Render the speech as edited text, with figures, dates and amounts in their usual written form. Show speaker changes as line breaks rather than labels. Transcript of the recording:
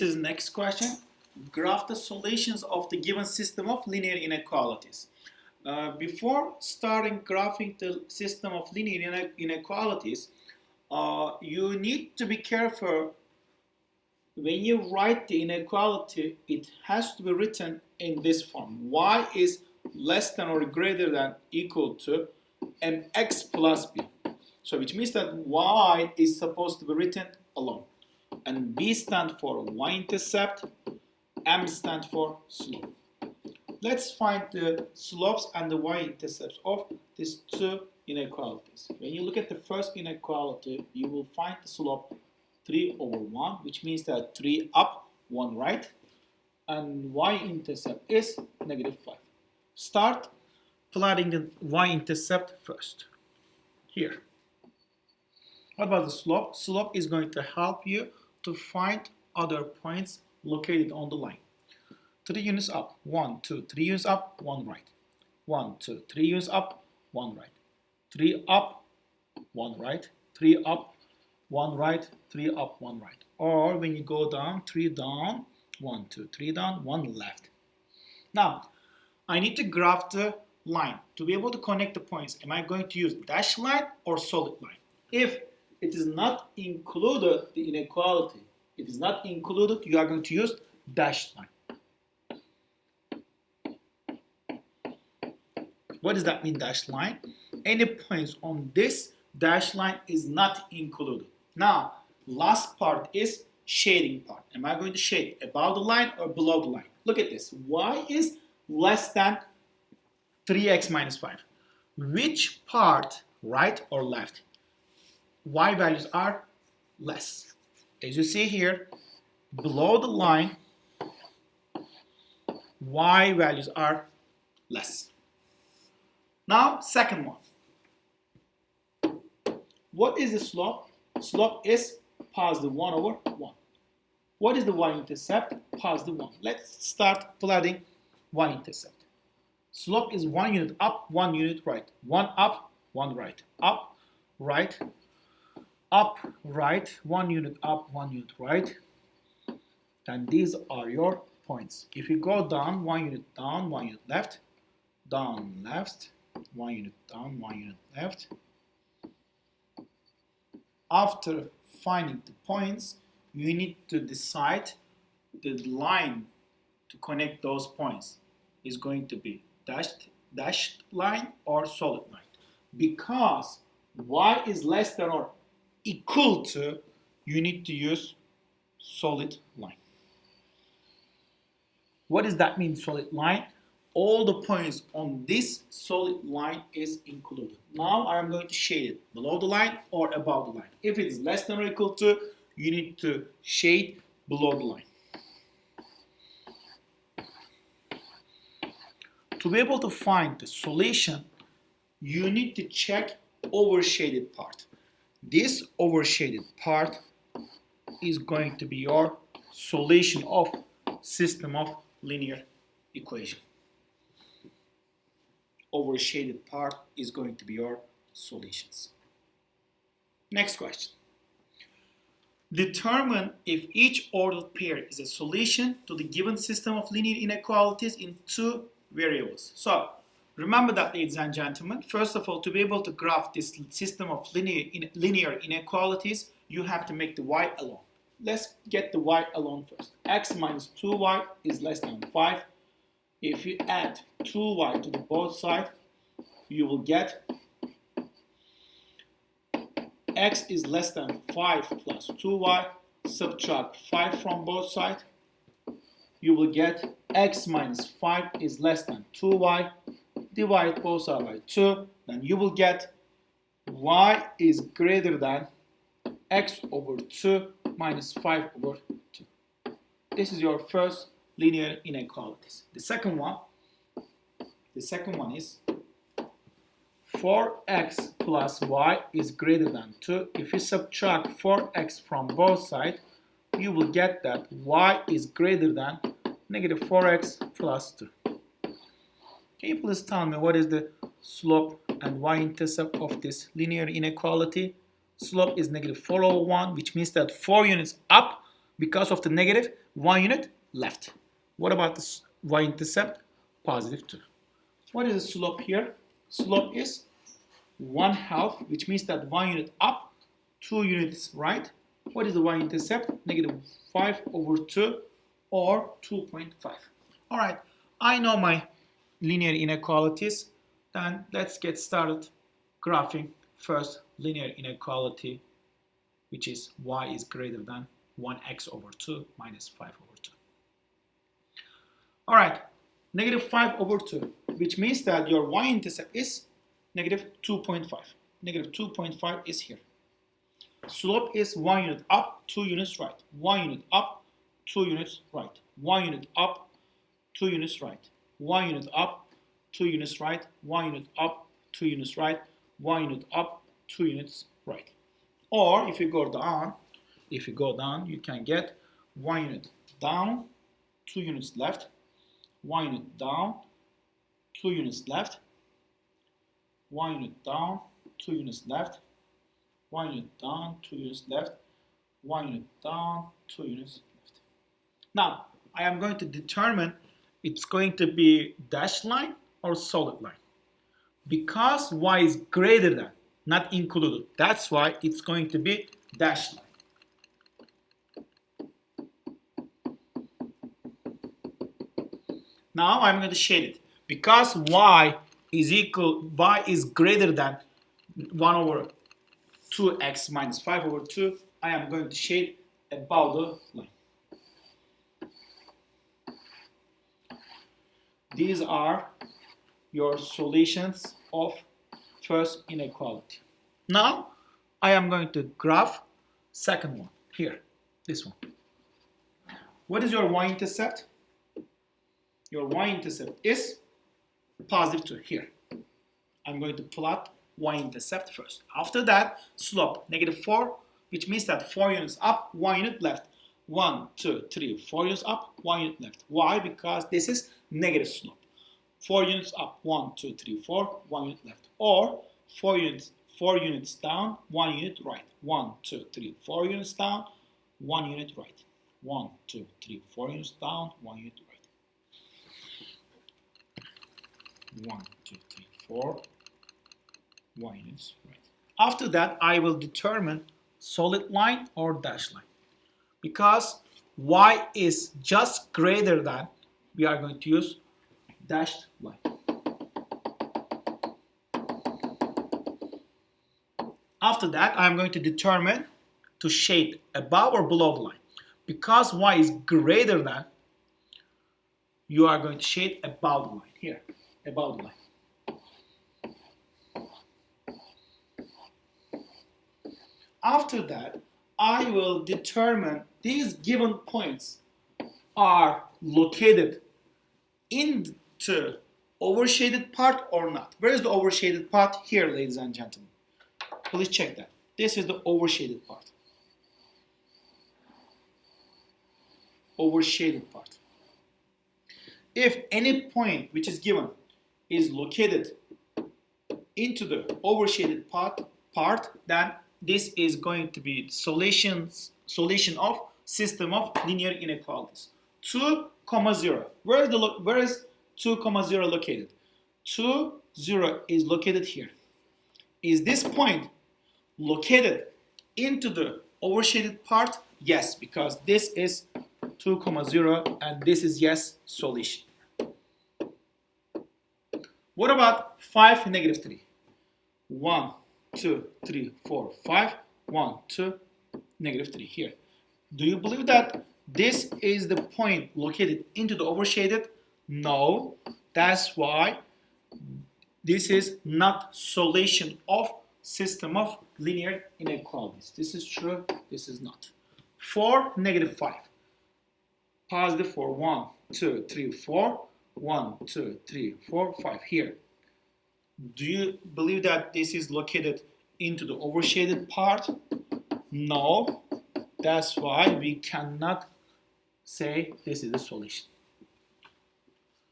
This is next question. Graph the solutions of the given system of linear inequalities. Before starting graphing the system of linear inequalities, you need to be careful. When you write the inequality, it has to be written in this form. Y is less than or greater than equal to mx plus b. So which means that y is supposed to be written alone. And b stands for y-intercept, m stands for slope. Let's find the slopes and the y-intercepts of these two inequalities. When you look at the first inequality, you will find the slope 3 over 1, which means that 3 up, 1 right, and y-intercept is negative 5. Start plotting the y-intercept first. Here. What about the slope? Slope is going to help you to find other points located on the line. 3 units up, 1, 2, 3 units up, 1 right. 1, 2, 3 units up, 1 right. 3 up, 1 right. 3 up, 1 right, 3 up, 1 right. Or when you go down, 3 down, 1, 2, 3 down, 1 left. Now, I need to graph the line. To be able to connect the points, am I going to use dashed line or solid line? If it is not included, the inequality, it is not included, you are going to use dashed line. What does that mean, dashed line? Any points on this dashed line is not included. Now, last part is shading part. Am I going to shade above the line or below the line? Look at this. Y is less than 3x minus 5. Which part, right or left? Y values are less. As you see here, below the line, Y values are less. Now, second one. What is the slope? Slope is positive 1 over 1. What is the y-intercept? Positive 1. Let's start plotting y-intercept. Slope is 1 unit up, 1 unit right. 1 up, 1 right. Up, right. Up, right. 1 unit up, 1 unit right. And these are your points. If you go down, 1 unit down, 1 unit left. Down, left. 1 unit down, 1 unit left. After finding the points, you need to decide the line to connect those points is going to be dashed line or solid line. Because y is less than or equal to, you need to use solid line. What does that mean, solid line? All the points on this solid line is included. Now I am going to shade it below the line or above the line. If it is less than or equal to, you need to shade below the line. To be able to find the solution, you need to check overshaded part. This overshaded part is going to be your solution of system of linear equation. Overshaded part is going to be your solutions. Next question. Determine if each ordered pair is a solution to the given system of linear inequalities in two variables. So, remember that, ladies and gentlemen, first of all, to be able to graph this system of linear inequalities, you have to make the y alone. Let's get the y alone first. X minus 2y is less than 5. If you add 2y to the both sides, you will get x is less than 5 plus 2y. Subtract 5 from both sides. You will get x minus 5 is less than 2y. Divide both sides by 2. Then you will get y is greater than x over 2 minus 5 over 2. This is your first linear inequalities. The second one is 4x plus y is greater than 2. If you subtract 4x from both sides, you will get that y is greater than negative 4x plus 2. Can you please tell me what is the slope and y-intercept of this linear inequality? Slope is negative 4 over 1, which means that 4 units up because of the negative, 1 unit left. What about the y-intercept? Positive 2. What is the slope here? Slope is 1/2, which means that 1 unit up, 2 units right. What is the y-intercept? Negative 5/2 or 2.5. All right, I know my linear inequalities. Then let's get started graphing first linear inequality, which is y is greater than 1x/2 minus 5/2. All right, negative 5/2, which means that your y-intercept is negative 2.5. Negative 2.5 is here. Slope is 1 unit up, 2 units right. 1 unit up, 2 units right. 1 unit up, 2 units right. 1 unit up, 2 units right. 1 unit up, 2 units right. 1 unit up, 2 units right. Or if you go down, you can get 1 unit down, 2 units left. 1 unit down, 2 units left. 1 unit down, 2 units left. 1 unit down, 2 units left. 1 unit down, 2 units left. Now, I am going to determine it's going to be dashed line or solid line. Because y is greater than, not included, that's why it's going to be dashed line. Now I'm going to shade it. Because y is greater than 1/2x minus 5/2, I am going to shade above the line. These are your solutions of first inequality. Now I am going to graph second one here, this one. What is your y-intercept? Your y-intercept is positive 2 here. I'm going to plot y-intercept first. After that, slope negative 4, which means that 4 units up, 1 unit left. 1, 2, 3, 4 units up, 1 unit left. Why? Because this is negative slope. 4 units up, 1, 2, 3, 4, 1 unit left. Or 4 units down, 1 unit right. 1, 2, 3, 4 units down, 1 unit right. 1, 2, 3, 4 units down, 1 unit right. 1, 2, 3, 4, 1 units right. After that, I will determine solid line or dashed line. Because y is just greater than, we are going to use dashed line. After that, I am going to determine to shade above or below the line. Because y is greater than, you are going to shade above the line here. Above the line. After that, I will determine these given points are located into overshaded part or not. Where is the overshaded part? Here, ladies and gentlemen. Please check that. This is the overshaded part. Overshaded part. If any point which is given is located into the overshaded part, then this is going to be solution of system of linear inequalities. 2, 0. Where is 2, 0 located? 2, 0 is located here. Is this point located into the overshaded part? Yes, because this is 2, 0 and this is yes solution. What about 5, negative 3? 1, 2, 3, 4, 5. 1, 2, negative 3 here. Do you believe that this is the point located into the overshaded? No. That's why this is not solution of system of linear inequalities. This is true, this is not. 4, negative 5. Positive 4, 1, 2, 3, 4. 1, 2, 3, 4, 5 here. Do you believe that this is located into the overshaded part? No. That's why we cannot say this is a solution.